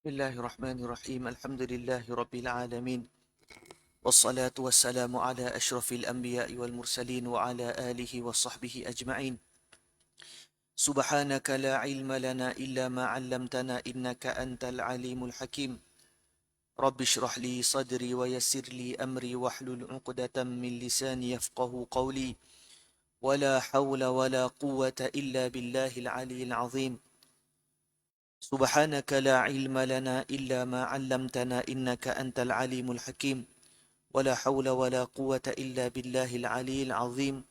الله الرحمن الرحيم الحمد لله رب العالمين والصلاة والسلام على أشرف الأنبياء والمرسلين وعلى آله وصحبه أجمعين سبحانك لا علم لنا إلا ما علمتنا إنك أنت العليم الحكيم رب اشرح لي صدري ويسر لي أمري واحلل عقدة من لساني يفقه قولي ولا حول ولا قوة إلا بالله العلي العظيم سبحانك لا علم لنا إلا ما علمتنا إنك أنت العليم الحكيم ولا حول ولا قوة إلا بالله العلي العظيم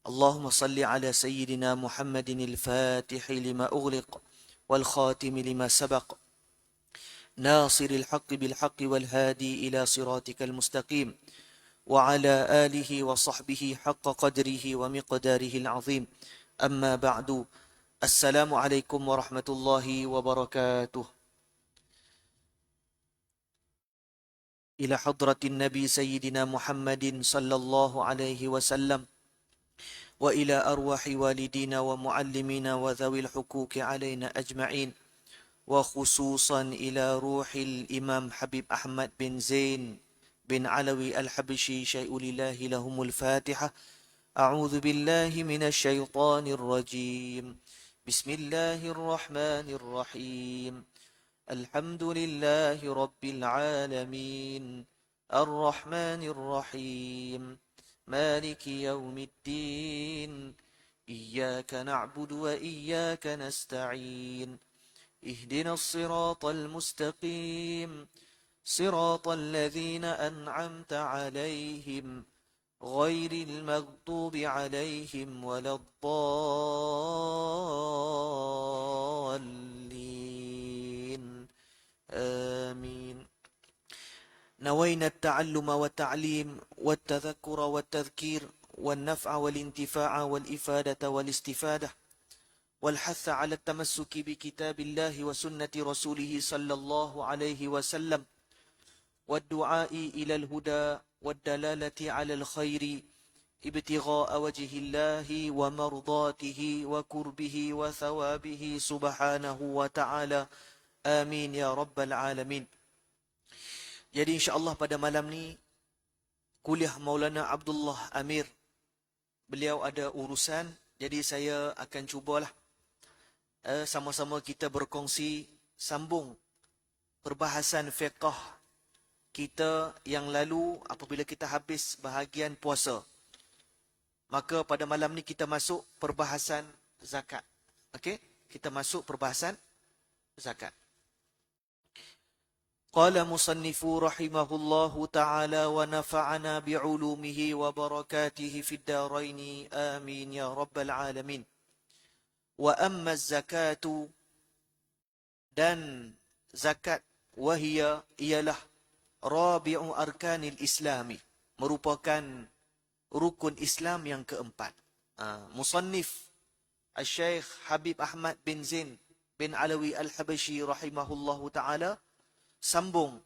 اللهم صل على سيدنا محمد الفاتح لما أغلق والخاتم لما سبق ناصر الحق بالحق والهادي إلى صراطك المستقيم وعلى آله وصحبه حق قدره ومقداره العظيم أما بعد السلام عليكم ورحمة الله وبركاته إلى حضرة النبي سيدنا محمد صلى الله عليه وسلم وإلى أرواح والدينا ومعلمينا وذوي الحقوق علينا أجمعين وخصوصا إلى روح الإمام حبيب أحمد بن زين بن علوي الحبشي شيء لله لهم الفاتحة أعوذ بالله من الشيطان الرجيم بسم الله الرحمن الرحيم الحمد لله رب العالمين الرحمن الرحيم مالك يوم الدين إياك نعبد وإياك نستعين اهدنا الصراط المستقيم صراط الذين أنعمت عليهم غير المغضوب عليهم ولا الضالين آمين نوينا التعلم والتعليم والتذكر والتذكير والنفع والانتفاع والإفادة والاستفادة والحث على التمسك بكتاب الله وسنة رسوله صلى الله عليه وسلم والدعاء إلى الهدى والدلالة على الخير ابتغاء وجه الله ومرضاته وكربه وثوابه سبحانه وتعالى آمين يا رب العالمين. Jadi insya-Allah pada malam ni kuliah Maulana Abdullah Amir, beliau ada urusan, jadi saya akan cubalah sama-sama kita berkongsi sambung perbahasan fiqh kita yang lalu apabila kita habis bahagian puasa. Maka pada malam ni kita masuk perbahasan zakat. Okey? Kita masuk perbahasan zakat. Qala musannifu rahimahullahu ta'ala wa nafa'ana bi'ulumihi wa barakatihi fid daraini amin ya rabbal alamin. Wa amma zakatu, dan zakat, wahia ialah rabi'u arkanil islami, merupakan rukun Islam yang keempat. Musannif Al-Syeikh Habib Ahmad bin Zain bin Alawi Al-Habashi rahimahullahu ta'ala sambung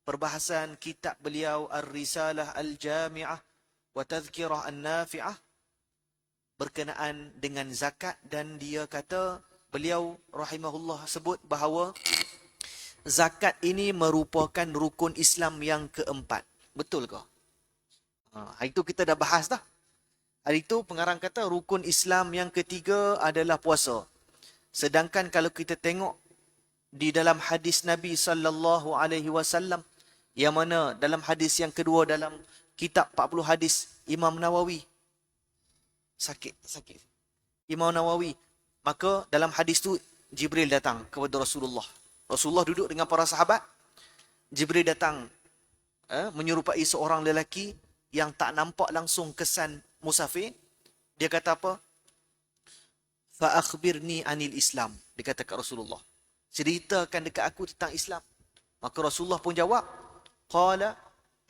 perbahasan kitab beliau Ar-Risalah Al-Jami'ah wa Tadhkirah An-Nafi'ah berkenaan dengan zakat, dan dia kata, beliau rahimahullah sebut bahawa zakat ini merupakan rukun Islam yang keempat. Betul ke? Hari itu kita dah bahas dah. Hari itu pengarang kata rukun Islam yang ketiga adalah puasa. Sedangkan kalau kita tengok di dalam hadis Nabi sallallahu alaihi wasallam, yang mana dalam hadis yang kedua dalam kitab 40 hadis Imam Nawawi, sakit Imam Nawawi, maka dalam hadis tu Jibril datang kepada Rasulullah. Rasulullah duduk dengan para sahabat. Jibril datang menyerupai seorang lelaki yang tak nampak langsung kesan musafir. Dia kata apa? Fa akhbirni anil Islam. Dia kata kat Rasulullah, ceritakan dekat aku tentang Islam. Maka Rasulullah pun jawab, qala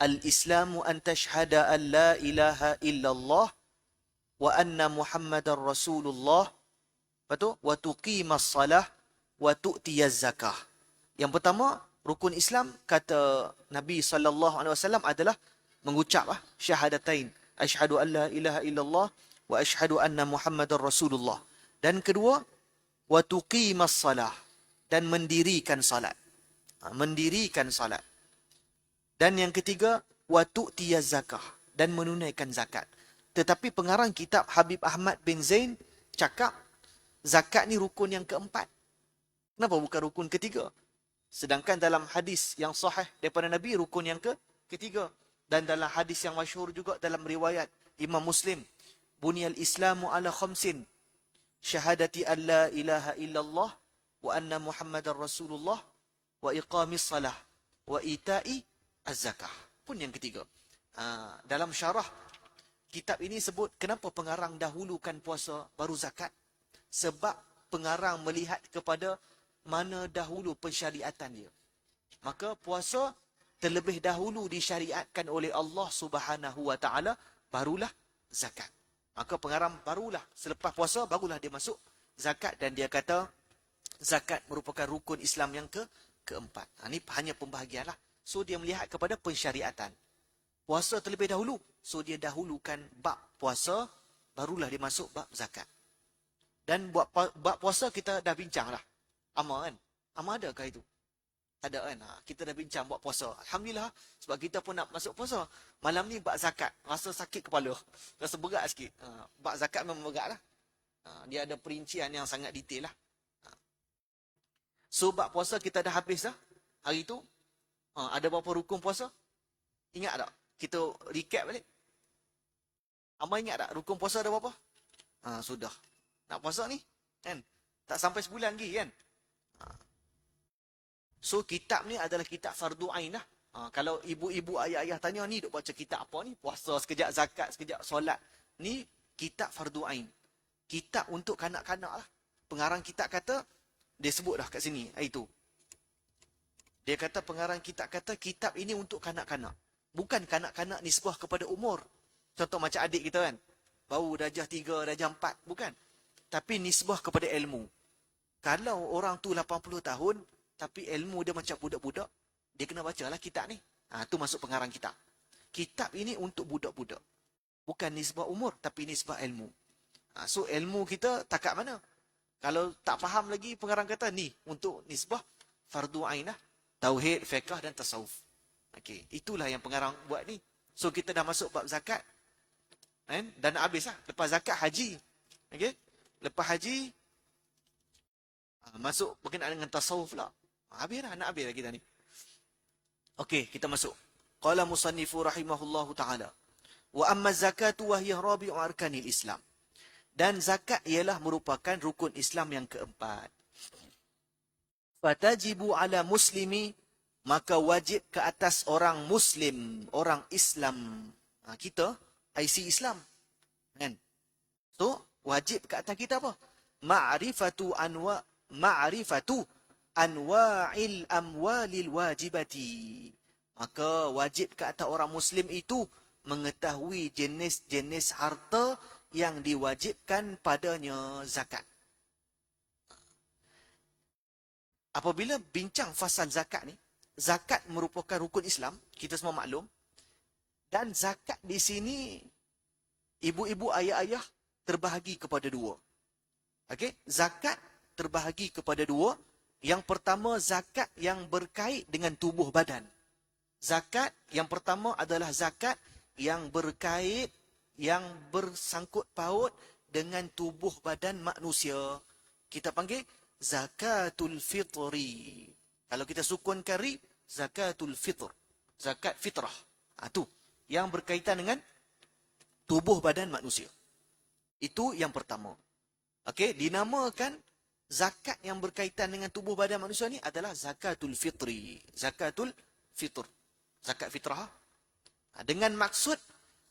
al-islamu an tashhada an la ilaha illallah wa anna Muhammadar Rasulullah, betul? Wa tuqimas salah wa tu'tiyaz zakah. Yang pertama, rukun Islam kata Nabi sallallahu alaihi wasallam adalah mengucap syahadatain, asyhadu an la ilaha illallah wa asyhadu anna Muhammadar Rasulullah. Dan kedua, wa tuqimas salah, dan mendirikan salat. mendirikan salat. Dan yang ketiga, wa tu'tiyaz zakah, dan menunaikan zakat. Tetapi pengarang kitab Habib Ahmad bin Zain cakap zakat ni rukun yang keempat. Kenapa bukan rukun ketiga? Sedangkan dalam hadis yang sahih daripada Nabi, rukun yang ketiga. Dan dalam hadis yang masyhur juga dalam riwayat Imam Muslim, Bunyal Islamu ala khamsin, syahadati an la ilaha illallah wa anna Muhammadar Rasulullah wa iqamis salah wa ita'i az-zakah. Pun yang ketiga. Dalam syarah kitab ini sebut kenapa pengarang dahulukan puasa baru zakat. Sebab pengarang melihat kepada mana dahulu pensyariatan dia. Maka puasa terlebih dahulu disyariatkan oleh Allah Subhanahu wa taala, barulah zakat. Maka pengarang barulah selepas puasa barulah dia masuk zakat, dan dia kata zakat merupakan rukun Islam yang keempat. Ini hanya pembahagian lah. So dia melihat kepada pensyariatan. Puasa terlebih dahulu. So dia dahulukan bab puasa, barulah dia masuk bab zakat. Dan buat bab puasa kita dah bincang lah. Amal kan? Amal adakah itu? Ada kan? Kita dah bincang buat puasa. Alhamdulillah, sebab kita pun nak masuk puasa. Malam ni bab zakat. Rasa sakit kepala. Rasa berat sikit. Bab zakat memang berat lah. Dia ada perincian yang sangat detail lah. So bab puasa kita dah habis dah. Hari tu. Ada berapa rukun puasa? Ingat tak? Kita recap balik. Amal ingat tak? Rukun puasa ada berapa? Sudah. Nak puasa ni? Kan? Tak sampai sebulan lagi kan? So kitab ni adalah kitab fardu ain lah. Kalau ibu-ibu ayah-ayah tanya ni duk baca kitab apa ni? Puasa sekejap, zakat sekejap, solat. Ni kitab fardu ain. Kitab untuk kanak-kanak lah. Pengarang kitab kata, dia sebut dah kat sini. Itu. Dia kata pengarang kitab kata kitab ini untuk kanak-kanak. Bukan kanak-kanak nisbah kepada umur. Contoh macam adik kita kan. Baru darjah 3, darjah 4. Bukan. Tapi nisbah kepada ilmu. Kalau orang tu 80 tahun, tapi ilmu dia macam budak-budak, dia kena bacalah kitab ni. Tu masuk pengarang kitab. Kitab ini untuk budak-budak. Bukan nisbah umur, tapi nisbah ilmu. So ilmu kita takat mana? Kalau tak faham lagi, pengarang kata ni untuk nisbah fardu ain lah. Tauhid, fiqh dan tasawuf. Okey, itulah yang pengarang buat ni. So kita dah masuk bab zakat. Dan nak habis lah. Lepas zakat, haji. Okey? Lepas haji, masuk berkenaan dengan tasawuf pula. Habis dah, nak habis lah kita ni. Okey, kita masuk. Qala musannifu rahimahullahu ta'ala. Wa amma zakatu wa hiya rabi'u arkanil Islam. Dan zakat ialah merupakan rukun Islam yang keempat. Fatajibu ala muslimi, maka wajib ke atas orang Muslim, orang Islam. Kita, IC Islam. Kan? So, wajib ke atas kita apa? Ma'rifatu anwa'il amwalil wajibati. Maka wajib ke atas orang Muslim itu mengetahui jenis-jenis harta yang diwajibkan padanya zakat. Apabila bincang fasal zakat ni, zakat merupakan rukun Islam, kita semua maklum. Dan zakat di sini, ibu-ibu, ayah-ayah terbahagi kepada dua. Okey, zakat terbahagi kepada dua. Yang pertama, zakat yang berkait dengan tubuh badan. Zakat yang pertama adalah zakat yang berkait, yang bersangkut paut dengan tubuh badan manusia. Kita panggil zakatul fitri. Kalau kita sukunkan ri, zakatul fitr. Zakat fitrah. Itu yang berkaitan dengan tubuh badan manusia. Itu yang pertama. Okey, dinamakan zakat yang berkaitan dengan tubuh badan manusia ni adalah zakatul fitri. Zakatul fitr. Zakat fitrah. Dengan maksud,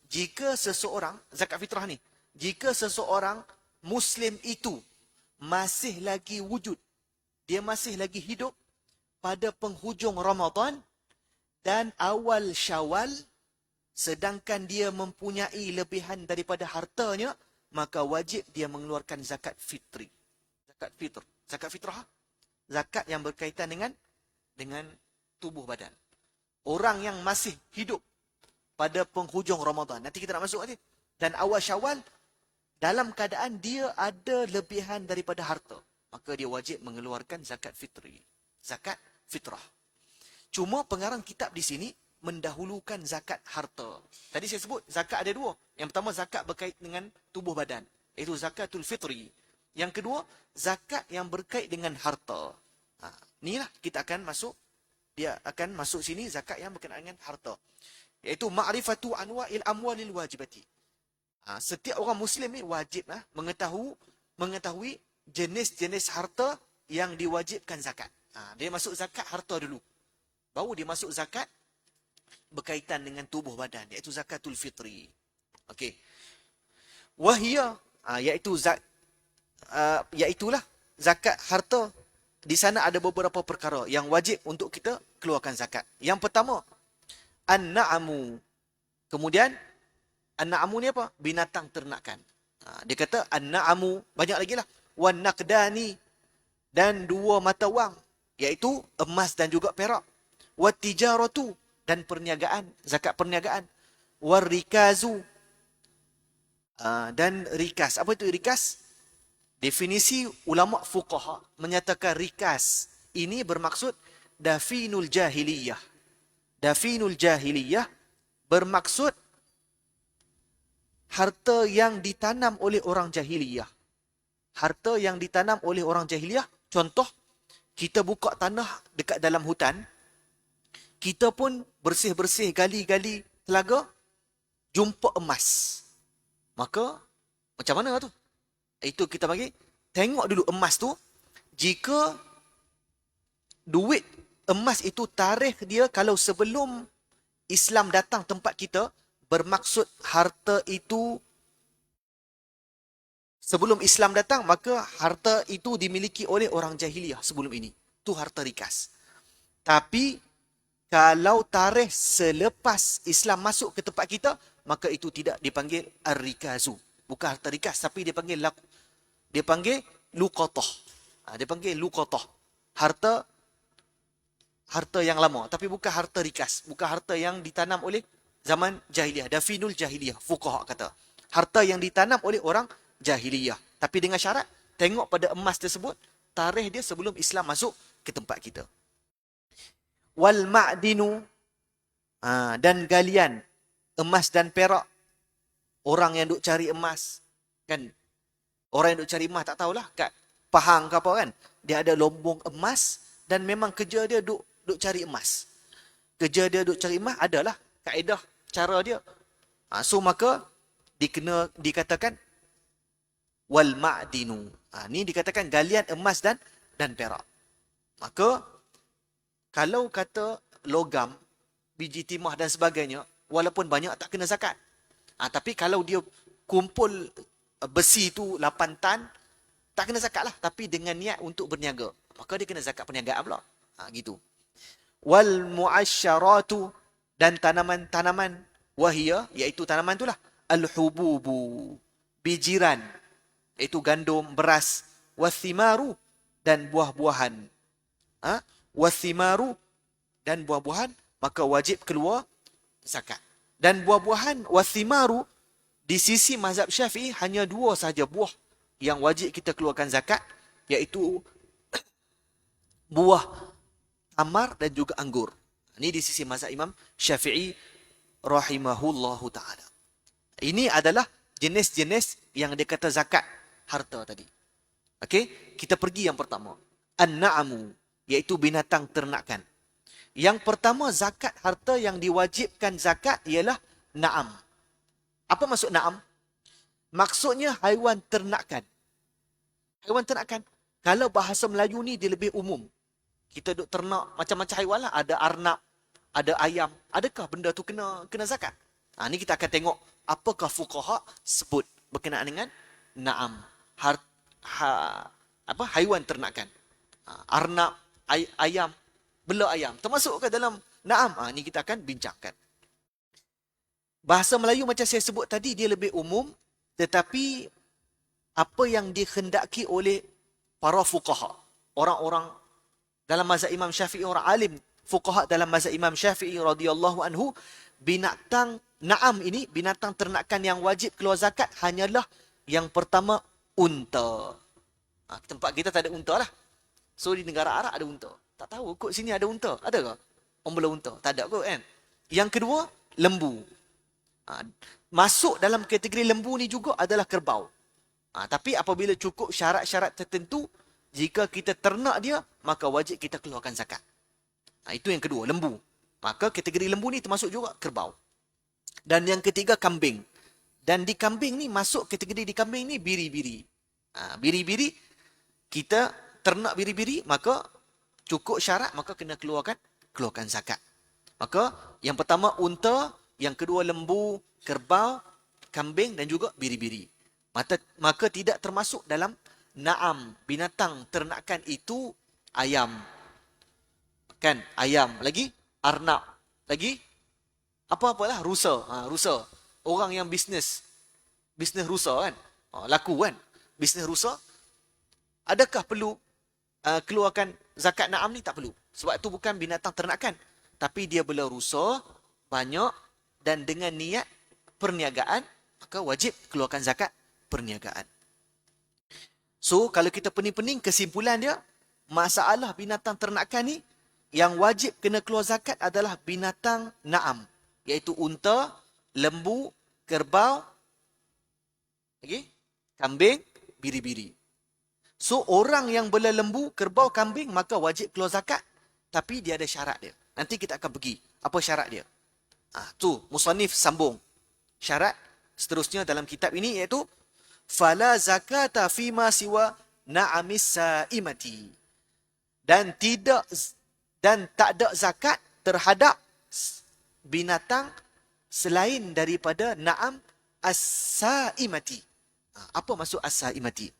jika seseorang, zakat fitrah ni, jika seseorang Muslim itu masih lagi wujud, dia masih lagi hidup pada penghujung Ramadan dan awal Syawal, sedangkan dia mempunyai lebihan daripada hartanya, maka wajib dia mengeluarkan zakat fitri. Zakat fitr. Zakat fitrah. Zakat yang berkaitan dengan tubuh badan. Orang yang masih hidup pada penghujung Ramadan. Nanti kita nak masuk nanti. Dan awal Syawal, dalam keadaan dia ada lebihan daripada harta, maka dia wajib mengeluarkan zakat fitri. Zakat fitrah. Cuma pengarang kitab di sini mendahulukan zakat harta. Tadi saya sebut zakat ada dua. Yang pertama zakat berkait dengan tubuh badan, iaitu zakatul fitri. Yang kedua, zakat yang berkait dengan harta. Inilah kita akan masuk, dia akan masuk sini zakat yang berkaitan dengan harta. Iaitu ma'rifatu anwa'il amwalil wajibati. Setiap orang Muslim ni wajib mengetahui jenis-jenis harta yang diwajibkan zakat. Dia masuk zakat harta dulu. Baru dia masuk zakat berkaitan dengan tubuh badan, iaitu zakatul fitri. Okey. Wahia, iaitulah zakat harta. Di sana ada beberapa perkara yang wajib untuk kita keluarkan zakat. Yang pertama, an-na'amu. Kemudian, an-na'amu ni apa? Binatang ternakan. Dia kata an-na'amu, banyak lagi lah. Wan-naqdani, dan dua mata wang, iaitu emas dan juga perak. Wat-tijaratu, dan perniagaan, zakat perniagaan. War-rikazu, dan rikas. Apa itu rikas? Definisi ulama fuqaha menyatakan rikas ini bermaksud dafinul jahiliyah. Dafinul jahiliyah bermaksud harta yang ditanam oleh orang jahiliyah. Harta yang ditanam oleh orang jahiliyah, contoh, kita buka tanah dekat dalam hutan, kita pun bersih-bersih gali-gali telaga, jumpa emas. Maka, macam mana tu? Itu kita bagi, tengok dulu emas tu, jika duit emas itu tarikh dia kalau sebelum Islam datang tempat kita, bermaksud harta itu sebelum Islam datang, maka harta itu dimiliki oleh orang jahiliyah sebelum ini. Itu harta rikas. Tapi kalau tarikh selepas Islam masuk ke tempat kita, maka itu tidak dipanggil ar-rikazu. Bukan harta rikas, tapi dia panggil luqatah. Dia panggil luqatah. Harta yang lama, tapi bukan harta rikas, bukan harta yang ditanam oleh zaman jahiliyah. Dafinul jahiliyah, fuqaha kata. Harta yang ditanam oleh orang jahiliyah. Tapi dengan syarat, tengok pada emas tersebut, tarikh dia sebelum Islam masuk ke tempat kita. Wal ma'dinu, dan galian emas dan perak. Orang yang duk cari emas, kan? Orang yang duk cari emas tak tahulah kat Pahang ke apa kan? Dia ada lombong emas dan memang kerja dia duk cari emas. Kerja dia duk cari emas adalah kaedah cara dia. So maka dikatakan wal ma'dinu. Ni dikatakan galian emas dan perak. Maka kalau kata logam, biji timah dan sebagainya, walaupun banyak tak kena zakat. Tapi kalau dia kumpul besi tu 8 tan, tak kena zakat lah. Tapi dengan niat untuk berniaga, maka dia kena zakat perniagaan pula. Gitu. Wal mu'asyaratu, dan tanaman-tanaman, wahia, iaitu tanaman itulah al-hububu, bijiran, iaitu gandum, beras, wathimaru, dan buah-buahan. Wathimaru, dan buah-buahan, maka wajib keluar zakat. Dan buah-buahan, wathimaru, di sisi mazhab Syafi'i hanya dua sahaja buah yang wajib kita keluarkan zakat, iaitu buah tamar dan juga anggur. Ini di sisi mazhab Imam Syafi'i rahimahullahu ta'ala. Ini adalah jenis-jenis yang dia kata zakat harta tadi. Okey, kita pergi yang pertama. An-na'amu, iaitu binatang ternakan. Yang pertama zakat harta yang diwajibkan zakat ialah na'am. Apa maksud na'am? Maksudnya haiwan ternakan. Haiwan ternakan. Kalau bahasa Melayu ni dia lebih umum. Kita duk ternak macam-macam haiwan lah. Ada arnab, ada ayam. Adakah benda tu kena zakat? Ni kita akan tengok apakah fuqaha sebut berkenaan dengan na'am. Haiwan ternakan. Arnab, ayam, bela ayam. Termasuk ke dalam na'am? Ni kita akan bincangkan. Bahasa Melayu macam saya sebut tadi, dia lebih umum. Tetapi apa yang dikhendaki oleh para fuqaha, orang-orang dalam mazhab Imam Syafi'i, orang alim fuqaha dalam mazhab Imam Syafi'i radhiyallahu anhu, binatang na'am ini, binatang ternakan yang wajib keluar zakat hanyalah yang pertama, unta. Tempat kita tak ada unta lah. So di negara Arab ada unta. Tak tahu kot sini ada unta. Ada ke? Umbula unta. Tak ada kot kan. Yang kedua, lembu. Masuk dalam kategori lembu ni juga adalah kerbau. Tapi apabila cukup syarat-syarat tertentu, jika kita ternak dia, maka wajib kita keluarkan zakat. Itu yang kedua, lembu. Maka kategori lembu ni termasuk juga kerbau. Dan yang ketiga, kambing. Dan di kambing ni, masuk kategori di kambing ni, biri-biri. Biri-biri, kita ternak biri-biri, maka cukup syarat, maka kena keluarkan zakat. Maka yang pertama unta, yang kedua lembu, kerbau, kambing dan juga biri-biri. Maka tidak termasuk dalam na'am, binatang ternakan itu ayam. Kan, ayam. Lagi arnab. Lagi apa-apalah, rusa. Rusa. Orang yang bisnes rusa kan. Laku kan. Bisnes rusa. Adakah perlu keluarkan zakat na'am ni? Tak perlu. Sebab itu bukan binatang ternakan. Tapi dia bela rusa banyak dan dengan niat perniagaan, maka wajib keluarkan zakat perniagaan. So, kalau kita pening-pening, kesimpulan dia, masalah binatang ternakan ni, yang wajib kena keluar zakat adalah binatang na'am. Iaitu unta, lembu, kerbau, kambing, biri-biri. So, orang yang bela lembu, kerbau, kambing, maka wajib keluar zakat. Tapi dia ada syarat dia. Nanti kita akan pergi. Apa syarat dia? Tu, musannif sambung. Syarat seterusnya dalam kitab ini iaitu fala zakata fima siwa na'amis saimati. Dan tak ada zakat terhadap binatang selain daripada na'am as-saimati. Apa maksud as-saimati?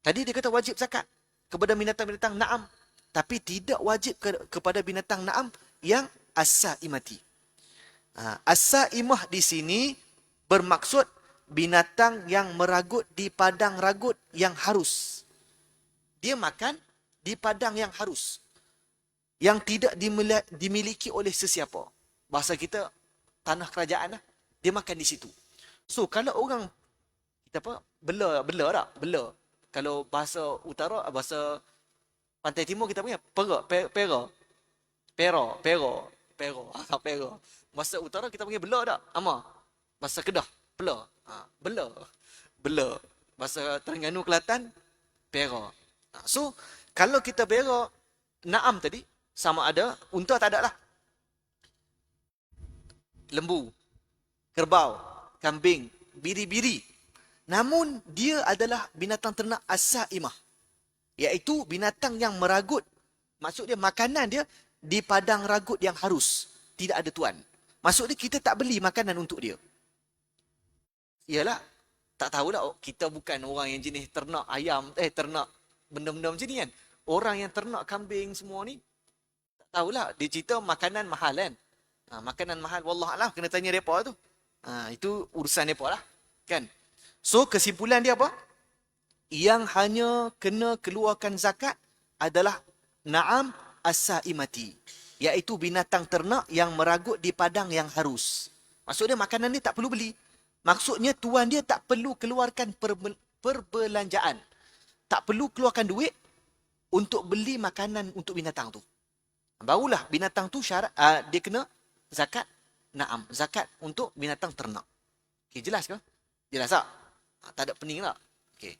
Tadi dia kata wajib zakat kepada binatang-binatang na'am, tapi tidak wajib kepada binatang na'am yang as-saimati. As-saimah di sini bermaksud binatang yang meragut di padang ragut yang harus. Dia makan di padang yang harus. Yang tidak dimiliki oleh sesiapa. Bahasa kita, tanah kerajaan lah. Dia makan di situ. So, kalau orang, bela tak? Bela. Kalau bahasa utara, bahasa pantai timur kita punya, pera. Bahasa utara kita panggil bela tak? Ama. Bahasa Kedah, bela. Bela. Bahasa Terengganu Kelantan, pera. So, kalau kita bela na'am tadi, sama ada, unta tak ada lah. Lembu, kerbau, kambing, biri-biri. Namun, dia adalah binatang ternak as-saimah. Iaitu binatang yang meragut. Maksud dia, makanan dia di padang ragut yang harus. Tidak ada tuan. Maksud dia, kita tak beli makanan untuk dia. Yalah, tak tahulah, kita bukan orang yang jenis ternak ayam, ternak benda-benda macam ni kan. Orang yang ternak kambing semua ni, tak tahulah, dia cerita makanan mahal kan. Makanan mahal, wallahualam, kena tanya mereka tu. Itu urusan mereka lah. Kan? So, kesimpulan dia apa? Yang hanya kena keluarkan zakat adalah na'am as-saimati. Iaitu binatang ternak yang meragut di padang yang harus. Maksudnya makanan ni tak perlu beli. Maksudnya tuan dia tak perlu keluarkan perbelanjaan. Tak perlu keluarkan duit untuk beli makanan untuk binatang tu. Barulah binatang tu syarat dia kena zakat na'am. Zakat untuk binatang ternak. Okay, jelas ke? Jelas tak? Tak ada pening tak? Okay.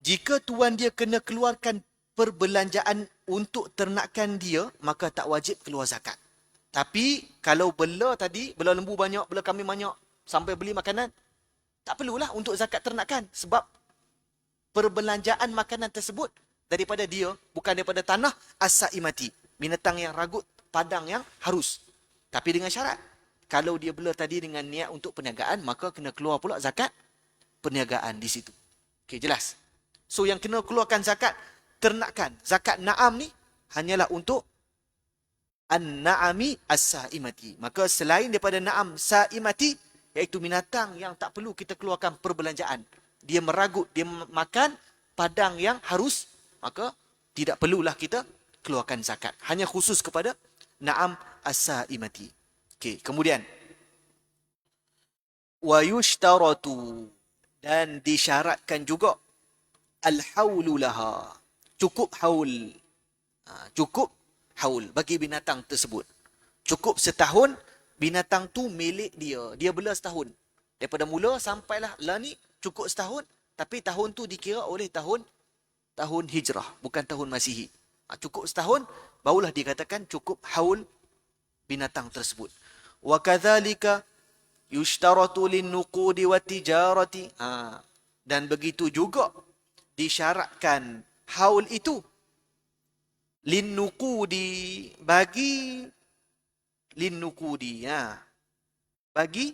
Jika tuan dia kena keluarkan perbelanjaan untuk ternakan dia, maka tak wajib keluar zakat. Tapi kalau bela tadi, bela lembu banyak, bela kambing banyak, sampai beli makanan, tak perlulah untuk zakat ternakan. Sebab perbelanjaan makanan tersebut daripada dia, bukan daripada tanah as-saimati. Binatang yang ragut, padang yang harus. Tapi dengan syarat, kalau dia bela tadi dengan niat untuk perniagaan, maka kena keluar pula zakat perniagaan di situ. Okey, jelas? So, yang kena keluarkan zakat ternakan. Zakat na'am ni hanyalah untuk an-na'ami as-saimati. Maka selain daripada na'am saimati, iaitu binatang yang tak perlu kita keluarkan perbelanjaan. Dia meragut, dia makan padang yang harus, maka tidak perlulah kita keluarkan zakat. Hanya khusus kepada na'am as-saimati. Okey, kemudian wa yushtaratu, dan disyaratkan juga al-haulu laha. Cukup haul. Cukup haul bagi binatang tersebut. Cukup setahun, binatang tu milik dia. Dia bela setahun. Daripada mula sampailah lah ni cukup setahun, tapi tahun tu dikira oleh tahun hijrah, bukan tahun Masihi. Cukup setahun, barulah dikatakan cukup haul binatang tersebut. Wa kadzalika yushtaratu lin-nuqudi wat-tijarati. Dan begitu juga disyaratkan haul itu lin-nuqudi, bagi lin-nuqudi, bagi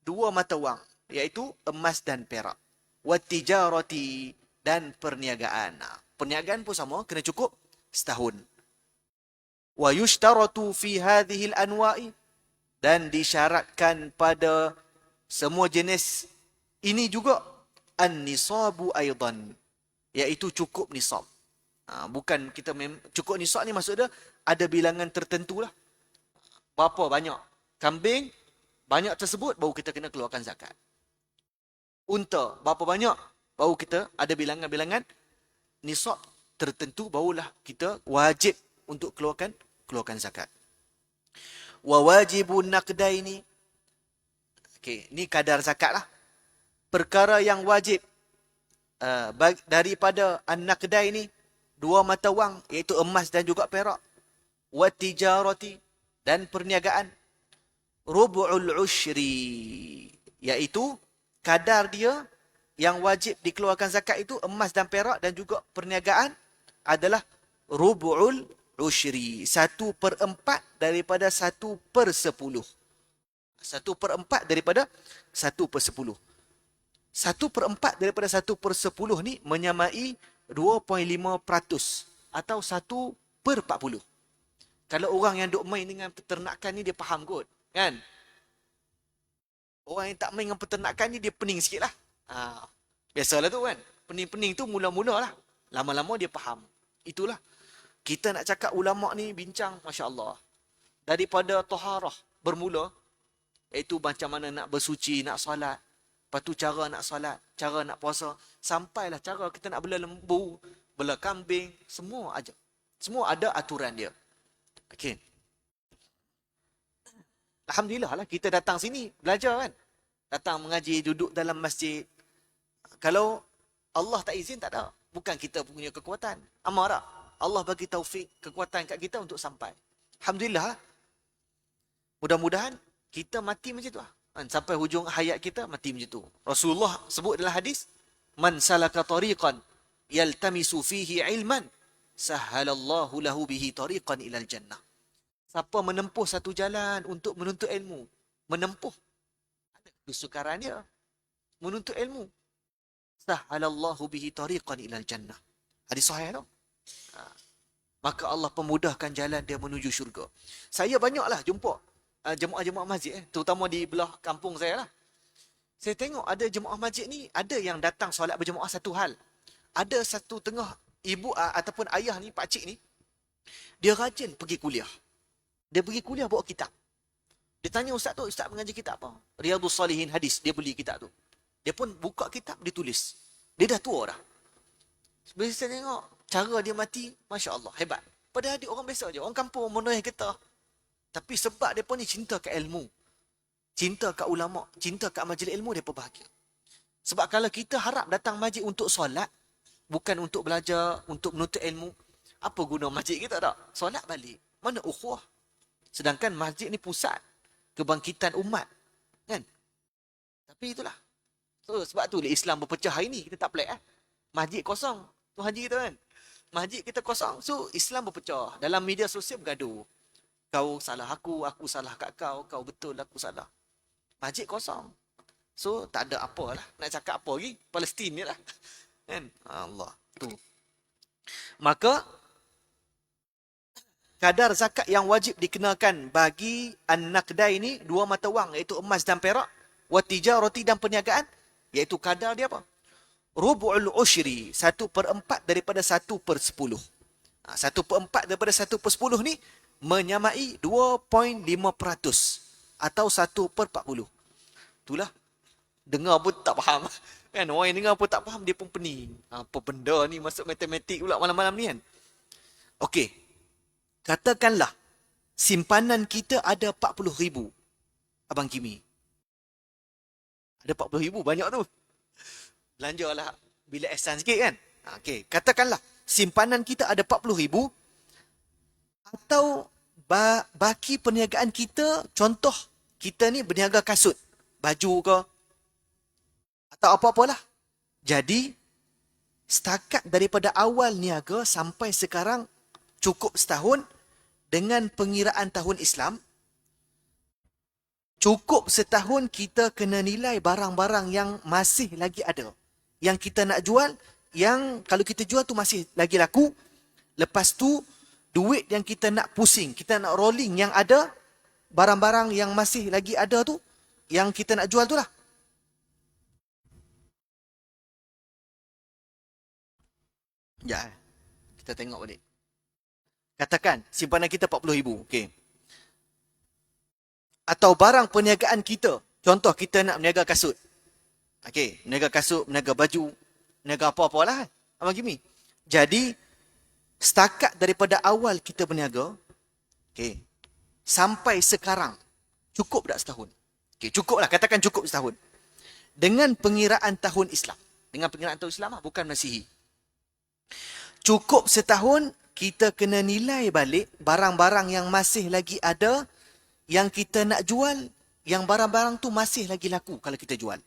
dua mata wang, iaitu emas dan perak. Wat-tijarati, dan perniagaan. Perniagaan pun sama, kena cukup setahun. Wa yushtaratu fi hadhihi al-anwa'i, dan disyaratkan pada semua jenis ini juga an-nisabu aidan, iaitu cukup nisab. Bukan kita cukup nisab ni maksudnya ada bilangan tertentu lah. Berapa banyak kambing, banyak tersebut baru kita kena keluarkan zakat. Unta, berapa banyak, baru kita ada bilangan-bilangan nisab tertentu, barulah kita wajib untuk keluarkan zakat. Wa wajibun naqdaini. Okey, ni kadar zakat lah. Perkara yang wajib daripada an-naqdai ni, dua mata wang, iaitu emas dan juga perak. Wa tijarati, dan perniagaan. Rubu'ul ushri, iaitu kadar dia yang wajib dikeluarkan zakat itu emas dan perak dan juga perniagaan adalah rubu'ul ushri, 1/4 daripada 1/10. 1/4 daripada 1/10. 1/4 daripada 1/10 ni menyamai 2.5% atau 1/40. Kalau orang yang duk main dengan peternakan ni dia faham kot, kan? Orang yang tak main dengan peternakan ni dia pening sikit lah. Biasalah tu kan. Pening-pening tu mula-mula lah. Lama-lama dia faham. Itulah. Kita nak cakap ulama' ni bincang, Masya Allah. Daripada taharah bermula, iaitu macam mana nak bersuci, nak solat. Lepas tu cara nak solat, cara nak puasa. Sampailah cara kita nak bela lembu, bela kambing, semua aja. Semua ada aturan dia. Okey. Alhamdulillah lah kita datang sini belajar kan. Datang mengaji, duduk dalam masjid. Kalau Allah tak izin, tak ada. Bukan kita punya kekuatan. Amarah. Allah bagi taufik, kekuatan kat kita untuk sampai. Alhamdulillah. Mudah-mudahan kita mati macam tu lah. Sampai hujung hayat kita mati macam tu. Rasulullah sebut dalam hadis, man salaka tariqan yaltamisu fihi ilman, sahhalallahu lahu bihi tariqan ilal jannah. Siapa menempuh satu jalan untuk menuntut ilmu, menempuh, ada kesukaran dia, menuntut ilmu, sahhalallahu bihi tariqan ilal jannah. Hadis sahih tu. Maka Allah pemudahkan jalan dia menuju syurga. Saya banyaklah jumpa jemaah-jemaah masjid, terutama di belah kampung saya lah. Saya tengok ada jemaah masjid ni, ada yang datang solat berjemaah satu hal. Ada satu tengah ibu ataupun ayah ni, pakcik ni, dia rajin pergi kuliah. Dia pergi kuliah bawa kitab. Dia tanya ustaz tu, ustaz mengaji kitab apa? Riyadhus Salihin hadis, dia beli kitab tu. Dia pun buka kitab, dia tulis. Dia dah tua dah. Bila saya tengok cara dia mati, Masya Allah, hebat. Padahal dia orang biasa je, orang kampung, monoi kita. Tapi sebab dia pun ni cinta ke ilmu, cinta ke ulama', cinta ke majlis ilmu, dia pun bahagia. Sebab kalau kita harap datang masjid untuk solat, bukan untuk belajar, untuk menuntut ilmu, apa guna masjid kita tak? Solat balik. Mana ukhuwah? Sedangkan masjid ni pusat kebangkitan umat, kan? Tapi itulah. So, sebab tu Islam berpecah hari ni, kita tak pelik masjid kosong. Tu haji kita kan. Masjid kita kosong. So Islam berpecah. Dalam media sosial bergaduh. Kau salah aku salah kat kau, kau betul, aku salah. Masjid kosong. So tak ada apalah. Nak cakap apa lagi? Palestin ni lah. Kan? Allah. Tu. Maka kadar zakat yang wajib dikenakan bagi an-naqdai ini, dua mata wang, iaitu emas dan perak, wa tijarati, dan perniagaan, iaitu kadar dia apa? Rubu'ul ushri, 1/4 daripada 1/10. 1/4 daripada 1/10 ni menyamai 2.5% atau 1/40. Itulah. Dengar pun tak faham. Kan? Orang yang dengar pun tak faham, dia pun pening. Apa benda ni masuk matematik pula malam-malam ni kan? Okey. Katakanlah, simpanan kita ada 40,000. Abang Kimi. Ada 40,000, banyak tu. Belanjalah bilik ihsan sikit kan. Okey, katakanlah simpanan kita ada 40,000 atau baki perniagaan kita, contoh kita ni berniaga kasut, baju ke atau apa-apalah. Jadi setakat daripada awal niaga sampai sekarang cukup setahun dengan pengiraan tahun Islam. Cukup setahun kita kena nilai barang-barang yang masih lagi ada. Yang kita nak jual, yang kalau kita jual tu masih lagi laku. Lepas tu, duit yang kita nak pusing, kita nak rolling yang ada, barang-barang yang masih lagi ada tu, yang kita nak jual tu lah. Ya, kita tengok balik. Katakan, simpanan kita 40,000. Okey. Atau barang perniagaan kita. Contoh, kita nak berniaga kasut. Okey, berniaga kasut, berniaga baju, berniaga apa-apalah. Abang Kimi. Jadi, setakat daripada awal kita berniaga, okey, sampai sekarang, cukup tak setahun? Okey, cukup lah. Katakan cukup setahun. Dengan pengiraan tahun Islam. Dengan pengiraan tahun Islam lah, bukan Masihi. Cukup setahun, kita kena nilai balik barang-barang yang masih lagi ada, yang kita nak jual, yang barang-barang tu masih lagi laku kalau kita jual.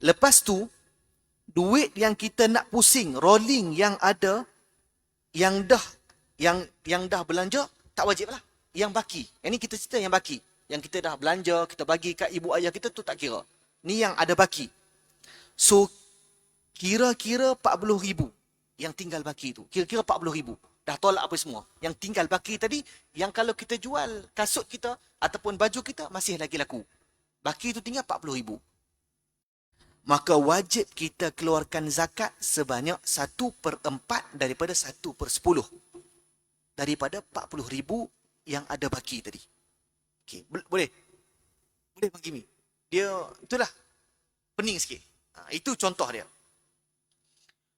Lepas tu, duit yang kita nak pusing, rolling yang ada, yang dah belanja, tak wajib lah. Yang baki. Yang ni kita cerita yang baki. Yang kita dah belanja, kita bagi kat ibu ayah kita tu tak kira. Ni yang ada baki. So, kira-kira 40,000 yang tinggal baki tu. Kira-kira 40,000. Dah tolak apa semua. Yang tinggal baki tadi, yang kalau kita jual kasut kita ataupun baju kita, masih lagi laku. Baki tu tinggal 40,000. Maka wajib kita keluarkan zakat sebanyak 1/4 daripada 1/10. Daripada 40,000 yang ada baki tadi. Okey, boleh? Boleh Bang Kimi? Dia, itulah. Pening sikit. Itu contoh dia.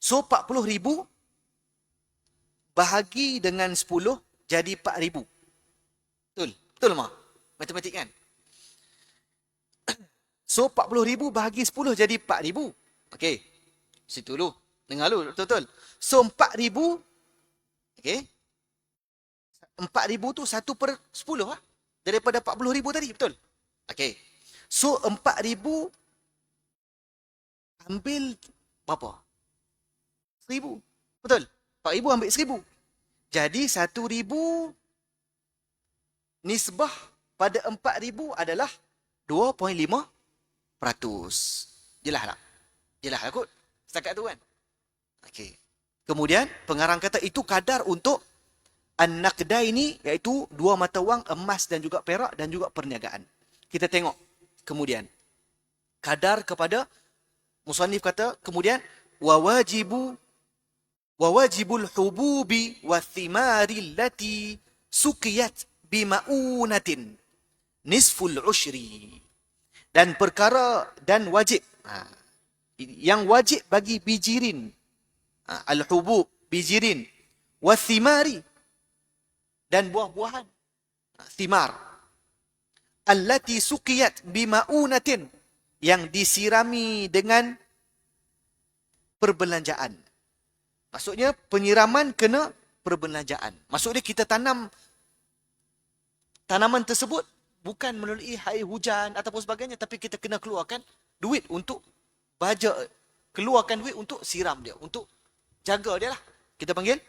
So, 40,000 bahagi dengan 10 jadi 4,000. Betul? Betul Mak? Matematik kan? So, 40,000 bahagi 10 jadi 4,000. Okey. Situ dulu. Dengar dulu. Betul-betul. So, 4,000. Okey. 4,000 tu 1/10 lah. Daripada 40,000 tadi. Betul? Okey. So, 4,000 ambil berapa? 1,000. Betul? 4,000 ambil 1,000. Jadi 1,000 nisbah pada 4,000 adalah 2.5%. Jelas tak? Jelas lah kot. Setakat tu kan? Okey. Kemudian pengarang kata itu kadar untuk an-naqdai ini, iaitu dua mata wang, emas dan juga perak dan juga perniagaan. Kita tengok kemudian. Kadar kepada, musannif kata kemudian wajibul hububi wathimari allati sukiyat bima'unatin nisful ushri. Dan perkara dan wajib. Yang wajib bagi bijirin. Al-hubub, bijirin. Wathimari. Dan buah-buahan. Thimar. Allati sukiyat bima'unatin. Yang disirami dengan perbelanjaan. Maksudnya penyiraman kena perbelanjaan. Maksudnya kita tanam tanaman tersebut bukan melalui air hujan ataupun sebagainya, tapi kita kena keluarkan duit untuk keluarkan duit untuk siram dia, untuk jaga dia lah. Kita panggil.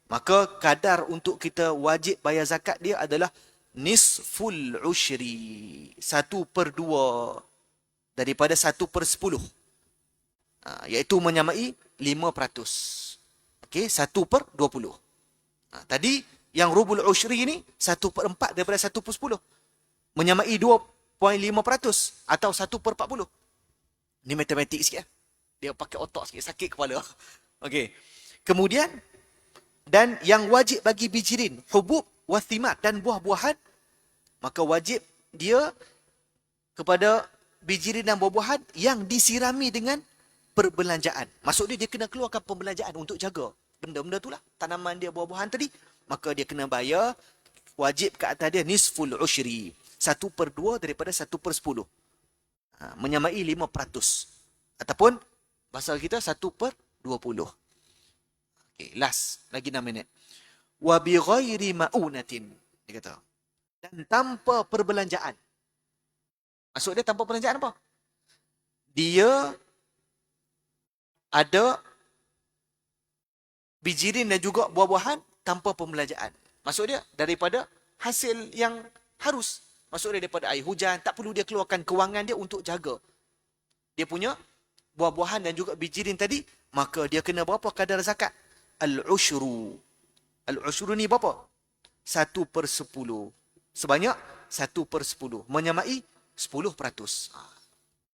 Maka kadar untuk kita wajib bayar zakat dia adalah nisful ushri. 1/2 daripada 1/10. Iaitu menyamai 5%. Okey, 1/20. Tadi yang rubul ushri ni 1/4 daripada 1/10. Menyamai 2.5% atau 1/40. Ni matematik sikit. Dia pakai otak sikit, sakit kepala. Okey. Kemudian, dan yang wajib bagi bijirin, hubub, wathimat dan buah-buahan, maka wajib dia kepada bijirin dan buah-buahan yang disirami dengan perbelanjaan. Maksudnya dia kena keluarkan pembelanjaan untuk jaga benda-benda tu lah. Tanaman dia, buah-buahan tadi, maka dia kena bayar, wajib ke atas dia nisful ushri. 1/2 daripada 1/10. Menyamai 5%. Ataupun bahasa kita 1/20. Okay, last. Lagi 6 minit. Wa bi ghairi ma'unatin. Dia kata. Dan tanpa perbelanjaan. Maksud dia tanpa perbelanjaan apa? Dia ada bijirin dan juga buah-buahan tanpa perbelanjaan. Maksud dia daripada hasil yang harus. Maksud dia daripada air hujan, tak perlu dia keluarkan kewangan dia untuk jaga dia punya buah-buahan dan juga bijirin tadi, maka dia kena berapa kadar zakat? Al-ushru. Al-ushru ni berapa? 1/10. Sebanyak 1/10. Menyamai 10%.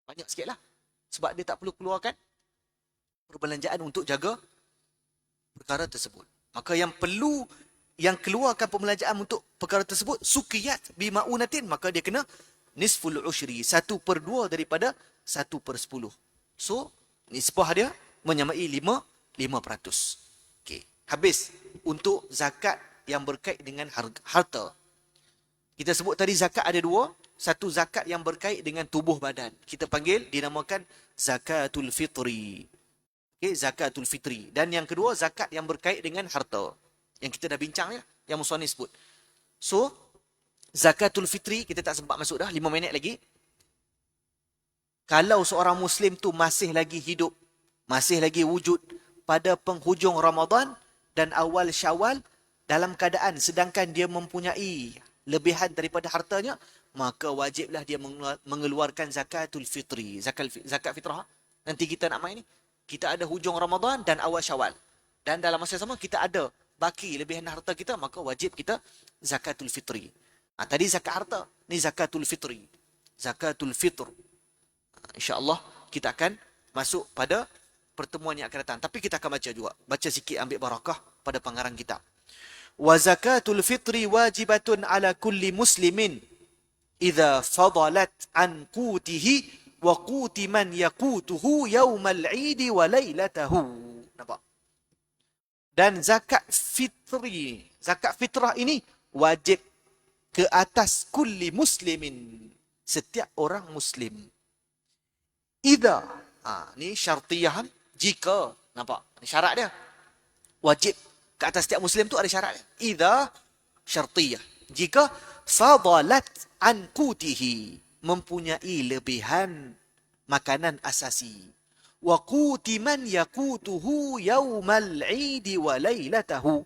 Banyak sikit lah. Sebab dia tak perlu keluarkan perbelanjaan untuk jaga perkara tersebut. Maka yang perlu, yang keluarkan perbelanjaan untuk perkara tersebut, sukiyat bima'unatin, maka dia kena nisful ushri. 1/2 daripada 1/10. So, nisbah dia menyamai 5%. Okay. Habis untuk zakat yang berkait dengan harta. Kita sebut tadi zakat ada dua. Satu zakat yang berkait dengan tubuh badan. Kita panggil, dinamakan zakatul fitri. Okay, zakatul fitri. Dan yang kedua, zakat yang berkait dengan harta. Yang kita dah bincang ya, yang musannif sebut. So, zakatul fitri, kita tak sempat masuk dah, 5 minit lagi. Kalau seorang Muslim tu masih lagi hidup, masih lagi wujud pada penghujung Ramadan dan awal Syawal, dalam keadaan sedangkan dia mempunyai lebihan daripada hartanya, maka wajiblah dia mengeluarkan zakatul fitri. Zakat fitrah. Nanti kita nak main ni. Kita ada hujung Ramadan dan awal Syawal. Dan dalam masa sama kita ada baki lebihan harta kita, maka wajib kita zakatul fitri. Tadi zakat harta, ni zakatul fitri. Zakatul fitr. InsyaAllah kita akan masuk pada pertemuan yang akan datang. Tapi kita akan baca juga. Baca sikit, ambil barakah pada pengarang kita. Wa zakatul fitri wajibatun ala kulli muslimin idza fadalat an qutihi wa quti man yaqutuhu yaumal 'id wa lailatahu. Nampak? Dan zakat fitri, zakat fitrah ini wajib ke atas kulli muslimin, setiap orang muslim. Idza, ni syartiyah, jika, nampak? Ni syarat dia. Wajib ke atas setiap muslim tu ada syarat dia. Idza syartiyah, jika fadalat an qutihi, mempunyai lebihan makanan asasi. Wa quti man yaqutuhu yaumal 'id wa lailatahu.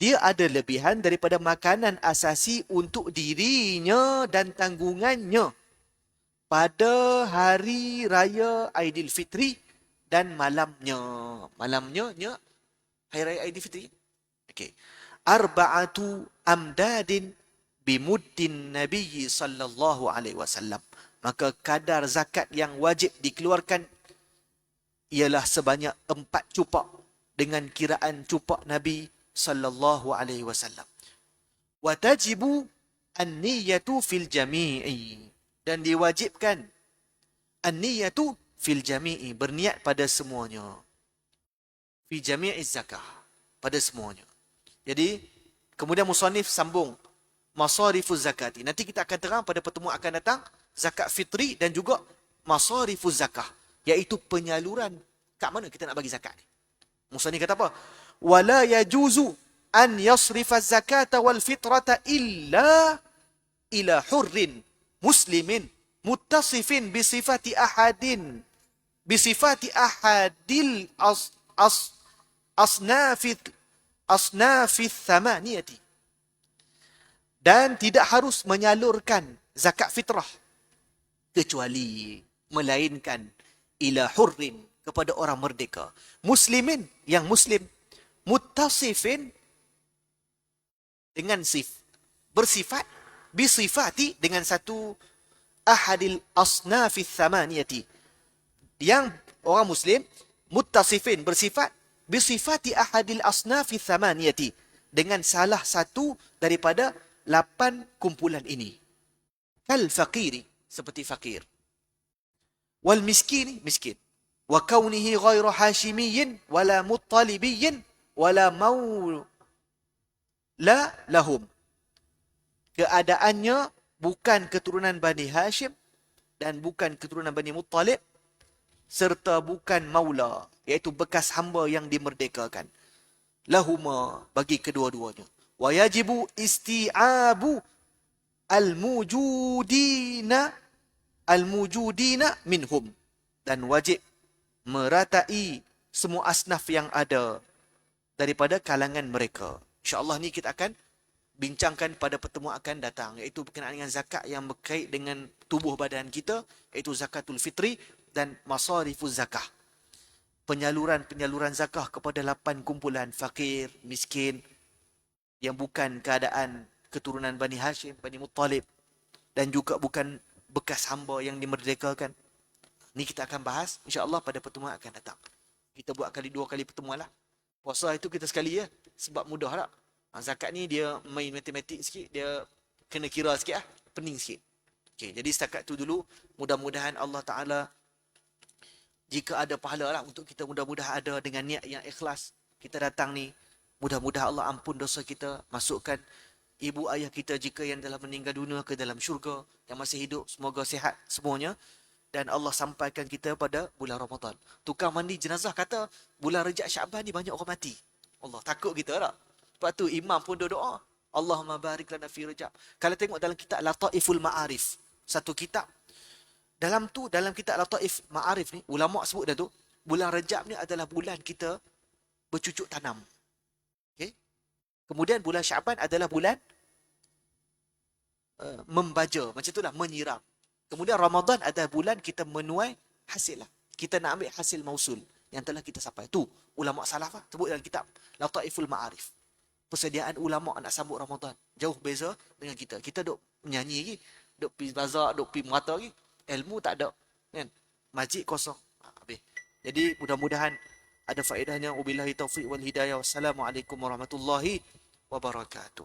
Dia ada lebihan daripada makanan asasi untuk dirinya dan tanggungannya pada hari raya Aidilfitri dan malamnya. Malamnya hari raya Aidilfitri. Okey. Arba'atu amdadin bimuddin Nabi sallallahu alaihi wasallam. Maka kadar zakat yang wajib dikeluarkan ialah sebanyak 4 cupak dengan kiraan cupak Nabi sallallahu alaihi wasallam. Wa tajibu an-niyatu fil jami'i, dan diwajibkan an-niyatu fil jami'i, berniat pada semuanya. Fi jami'iz zakah, pada semuanya. Jadi kemudian musannif sambung masarifuz zakati. Nanti kita akan terang pada pertemuan akan datang zakat fitri dan juga masarifuz zakah, iaitu penyaluran kat mana kita nak bagi zakat ni. Musannif kata apa? Wala yajuzu an yasrifa zakata wal fitrata illa ila hurrin muslimin muttasifin bisifati ahadin bisifati ahadil asnafith thamaniyati. Dan tidak harus menyalurkan zakat fitrah kecuali melainkan ila hurrin, kepada orang merdeka, muslimin yang muslim, muttasifin dengan bersifat, bisifati dengan satu ahadil asnafith thamaniyati, yang orang muslim muttasifin bersifat bisifati ahadil asnafith thamaniyati, dengan salah satu daripada 8 kumpulan ini. Kal faqiri, seperti fakir. Wal miskini, miskin. Wa kaunihi ghairu hashimiyyin wala muttalibiyyin wala la lahum. Keadaannya bukan keturunan Bani Hashim dan bukan keturunan Bani Muttalib serta bukan maula, iaitu bekas hamba yang dimerdekakan. Lahuma, bagi kedua-duanya. Wa yajibu isti'abu al-mujudina minhum. Dan wajib meratai semua asnaf yang ada daripada kalangan mereka. InsyaAllah ni kita akan bincangkan pada pertemuan akan datang, iaitu berkenaan dengan zakat yang berkait dengan tubuh badan kita, iaitu zakatul fitri dan masarifuz zakah. Penyaluran-penyaluran zakah kepada 8 kumpulan fakir, miskin, yang bukan keadaan keturunan Bani Hashim, Bani Muttalib, dan juga bukan bekas hamba yang dimerdekakan. Ni kita akan bahas insya-Allah pada pertemuan akan datang. Kita buat 2 kali pertemuan lah. Puasa itu kita sekali ya, sebab mudah lah. Zakat ni dia main matematik sikit, dia kena kira sikit lah, pening sikit. Okay, jadi setakat tu dulu, mudah-mudahan Allah Ta'ala, jika ada pahala lah untuk kita, mudah-mudahan ada dengan niat yang ikhlas. Kita datang ni, mudah-mudahan Allah ampun dosa kita, masukkan ibu ayah kita jika yang telah meninggal dunia ke dalam syurga, yang masih hidup, semoga sihat semuanya. Dan Allah sampaikan kita pada bulan Ramadan. Tukang mandi jenazah kata, bulan Rejab Syaban ni banyak orang mati. Allah takut kita tak? Sebab tu imam pun doa, Allahumma barik lana fi Rejab. Kalau tengok dalam kitab Lataiful Ma'arif, satu kitab, dalam kitab Lataif Ma'arif ni, ulama' sebut dah tu, bulan Rejab ni adalah bulan kita bercucuk tanam. Okay? Kemudian bulan Syaban adalah bulan membaja, macam itulah, menyiram. Kemudian Ramadan adalah bulan kita menuai hasil lah. Kita nak ambil hasil mausul yang telah kita sampai. Tu ulama' salaf lah, sebut dalam kitab Lataiful Ma'arif. Persediaan ulama' nak sambut Ramadan jauh beza dengan kita. Kita duk menyanyi lagi, duk pergi bazar, duk pergi merata lagi. Ilmu tak ada, kan? Masjid kosong. Habis. Jadi mudah-mudahan ada faedahnya. Wabillahi taufiq wal hidayah. Wassalamualaikum warahmatullahi wabarakatuh.